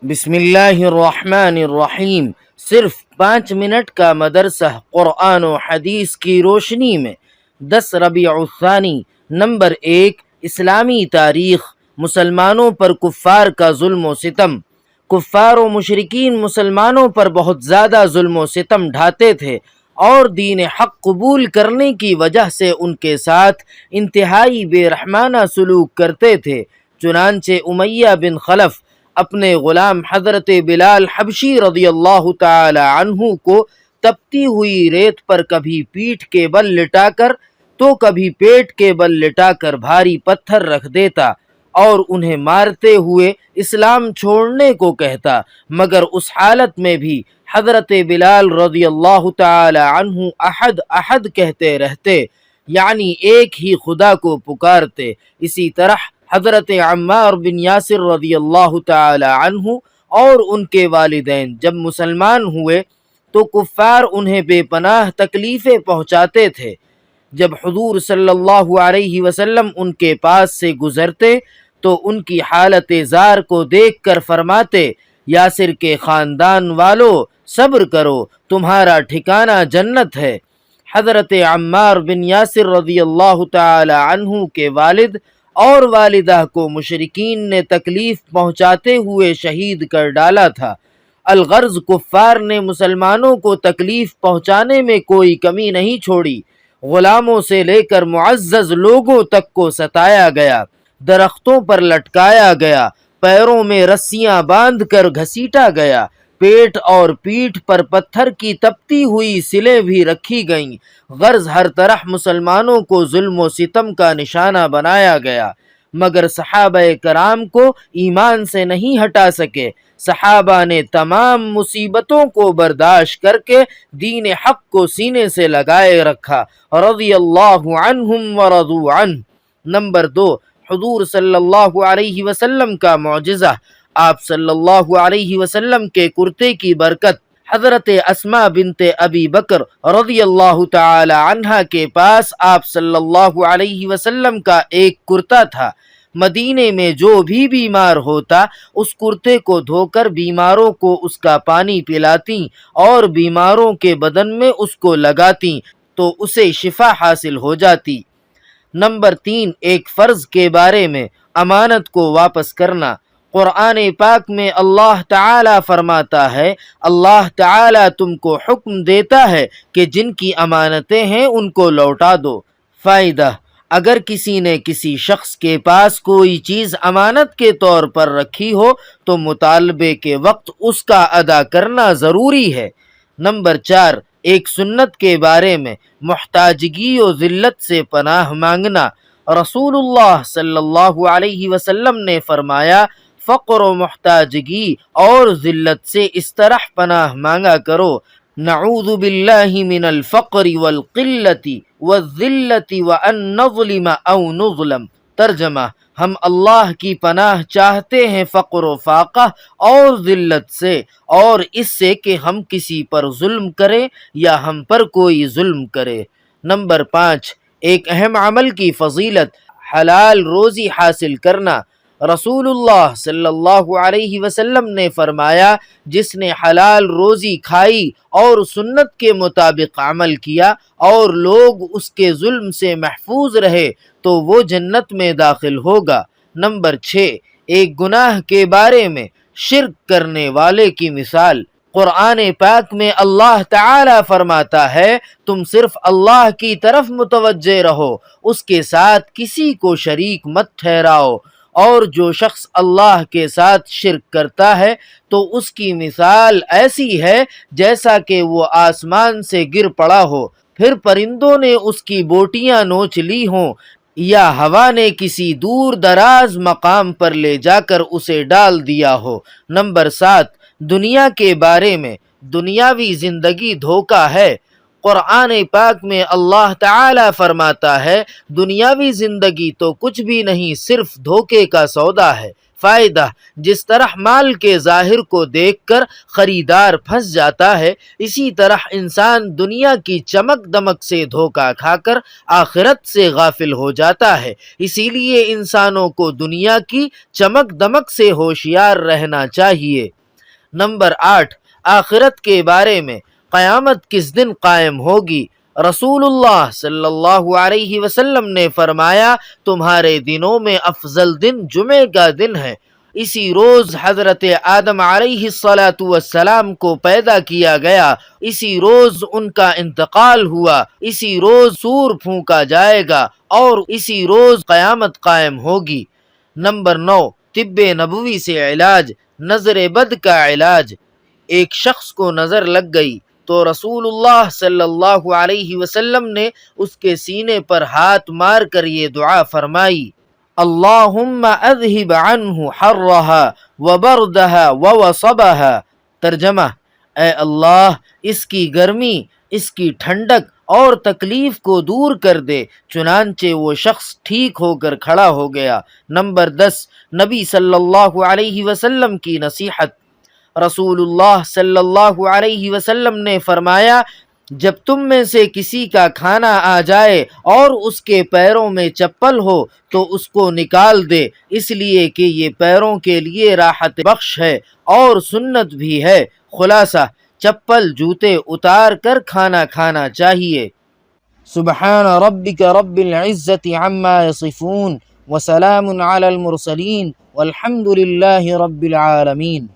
بسم اللہ الرحمن الرحیم۔ صرف 5 منٹ کا مدرسہ قرآن و حدیث کی روشنی میں 10 ربیع الثانی۔ نمبر 1، اسلامی تاریخ۔ مسلمانوں پر کفار کا ظلم و ستم۔ کفار و مشرکین مسلمانوں پر بہت زیادہ ظلم و ستم ڈھاتے تھے اور دین حق قبول کرنے کی وجہ سے ان کے ساتھ انتہائی بے رحمانہ سلوک کرتے تھے۔ چنانچہ امیہ بن خلف اپنے غلام حضرت بلال حبشی رضی اللہ تعالی عنہ کو تپتی ہوئی ریت پر کبھی پیٹھ کے بل لٹا کر تو کبھی پیٹ کے بل لٹا کر بھاری پتھر رکھ دیتا اور انہیں مارتے ہوئے اسلام چھوڑنے کو کہتا، مگر اس حالت میں بھی حضرت بلال رضی اللہ تعالی عنہ احد احد کہتے رہتے، یعنی ایک ہی خدا کو پکارتے۔ اسی طرح حضرت عمار بن یاسر رضی اللہ تعالی عنہ اور ان کے والدین جب مسلمان ہوئے تو کفار انہیں بے پناہ تکلیفیں پہنچاتے تھے۔ جب حضور صلی اللہ علیہ وسلم ان کے پاس سے گزرتے تو ان کی حالت زار کو دیکھ کر فرماتے، یاسر کے خاندان والو صبر کرو، تمہارا ٹھکانہ جنت ہے۔ حضرت عمار بن یاسر رضی اللہ تعالی عنہ کے والد اور والدہ کو مشرکین نے تکلیف پہنچاتے ہوئے شہید کر ڈالا تھا۔ الغرض کفار نے مسلمانوں کو تکلیف پہنچانے میں کوئی کمی نہیں چھوڑی۔ غلاموں سے لے کر معزز لوگوں تک کو ستایا گیا، درختوں پر لٹکایا گیا، پیروں میں رسیاں باندھ کر گھسیٹا گیا، پیٹ اور پیٹھ پر پتھر کی تپتی ہوئی سلیں بھی رکھی گئیں۔ غرض ہر طرح مسلمانوں کو ظلم و ستم کا نشانہ بنایا گیا، مگر صحابہ کرام کو ایمان سے نہیں ہٹا سکے۔ صحابہ نے تمام مصیبتوں کو برداشت کر کے دین حق کو سینے سے لگائے رکھا، رضی اللہ عنہم ورضوا عنہ۔ نمبر 2، حضور صلی اللہ علیہ وسلم کا معجزہ۔ آپ صلی اللہ علیہ وسلم کے کرتے کی برکت۔ حضرت اسماء بنت ابی بکر رضی اللہ تعالی عنہا کے پاس آپ صلی اللہ علیہ وسلم کا ایک کرتا تھا۔ مدینے میں جو بھی بیمار ہوتا اس کرتے کو دھو کر بیماروں کو اس کا پانی پلاتی اور بیماروں کے بدن میں اس کو لگاتی تو اسے شفا حاصل ہو جاتی۔ نمبر 3، ایک فرض کے بارے میں، امانت کو واپس کرنا۔ قرآن پاک میں اللہ تعالی فرماتا ہے، اللہ تعالی تم کو حکم دیتا ہے کہ جن کی امانتیں ہیں ان کو لوٹا دو۔ فائدہ: اگر کسی نے کسی شخص کے پاس کوئی چیز امانت کے طور پر رکھی ہو تو مطالبے کے وقت اس کا ادا کرنا ضروری ہے۔ نمبر 4، ایک سنت کے بارے میں، محتاجگی و ذلت سے پناہ مانگنا۔ رسول اللہ صلی اللہ علیہ وسلم نے فرمایا، فقر و محتاجگی اور ذلت سے اس طرح پناہ مانگا کرو، نعوذ باللہ من الفقر والقلت والذلت وان نظلم او نظلم۔ ترجمہ: ہم اللہ کی پناہ چاہتے ہیں فقر و فاقہ اور ذلت سے، اور اس سے کہ ہم کسی پر ظلم کریں یا ہم پر کوئی ظلم کرے۔ نمبر 5، ایک اہم عمل کی فضیلت، حلال روزی حاصل کرنا۔ رسول اللہ صلی اللہ علیہ وسلم نے فرمایا، جس نے حلال روزی کھائی اور سنت کے مطابق عمل کیا اور لوگ اس کے ظلم سے محفوظ رہے تو وہ جنت میں داخل ہوگا۔ نمبر 6، ایک گناہ کے بارے میں، شرک کرنے والے کی مثال۔ قرآن پاک میں اللہ تعالی فرماتا ہے، تم صرف اللہ کی طرف متوجہ رہو، اس کے ساتھ کسی کو شریک مت ٹھہراؤ، اور جو شخص اللہ کے ساتھ شرک کرتا ہے تو اس کی مثال ایسی ہے جیسا کہ وہ آسمان سے گر پڑا ہو، پھر پرندوں نے اس کی بوٹیاں نوچ لی ہوں، یا ہوا نے کسی دور دراز مقام پر لے جا کر اسے ڈال دیا ہو۔ نمبر 7، دنیا کے بارے میں، دنیاوی زندگی دھوکہ ہے۔ قرآن پاک میں اللہ تعالی فرماتا ہے، دنیاوی زندگی تو کچھ بھی نہیں، صرف دھوکے کا سودا ہے۔ فائدہ: جس طرح مال کے ظاہر کو دیکھ کر خریدار پھنس جاتا ہے، اسی طرح انسان دنیا کی چمک دمک سے دھوکہ کھا کر آخرت سے غافل ہو جاتا ہے۔ اسی لیے انسانوں کو دنیا کی چمک دمک سے ہوشیار رہنا چاہیے۔ نمبر 8، آخرت کے بارے میں۔ قیامت کس دن قائم ہوگی؟ رسول اللہ صلی اللہ علیہ وسلم نے فرمایا، تمہارے دنوں میں افضل دن جمعے کا دن ہے۔ اسی روز حضرت آدم علیہ السلام کو پیدا کیا گیا، اسی روز ان کا انتقال ہوا، اسی روز سور پھونکا جائے گا اور اسی روز قیامت قائم ہوگی۔ نمبر 9، طب نبوی سے علاج۔ نظر بد کا علاج۔ ایک شخص کو نظر لگ گئی تو رسول اللہ صلی اللہ علیہ وسلم نے اس کے سینے پر ہاتھ مار کر یہ دعا فرمائی: اللہم اذہب عنہ حرہا وبردہا ووصبہا۔ ترجمہ: اے اللہ، اس کی گرمی، اس کی ٹھنڈک اور تکلیف کو دور کر دے۔ چنانچہ وہ شخص ٹھیک ہو کر کھڑا ہو گیا۔ نمبر 10، نبی صلی اللہ علیہ وسلم کی نصیحت۔ رسول اللہ صلی اللہ علیہ وسلم نے فرمایا، جب تم میں سے کسی کا کھانا آ جائے اور اس کے پیروں میں چپل ہو تو اس کو نکال دے، اس لیے کہ یہ پیروں کے لیے راحت بخش ہے اور سنت بھی ہے۔ خلاصہ: چپل جوتے اتار کر کھانا کھانا چاہیے۔ سبحان ربک رب العزت عما یصفون وسلام علی المرسلین والحمد للہ رب العالمین۔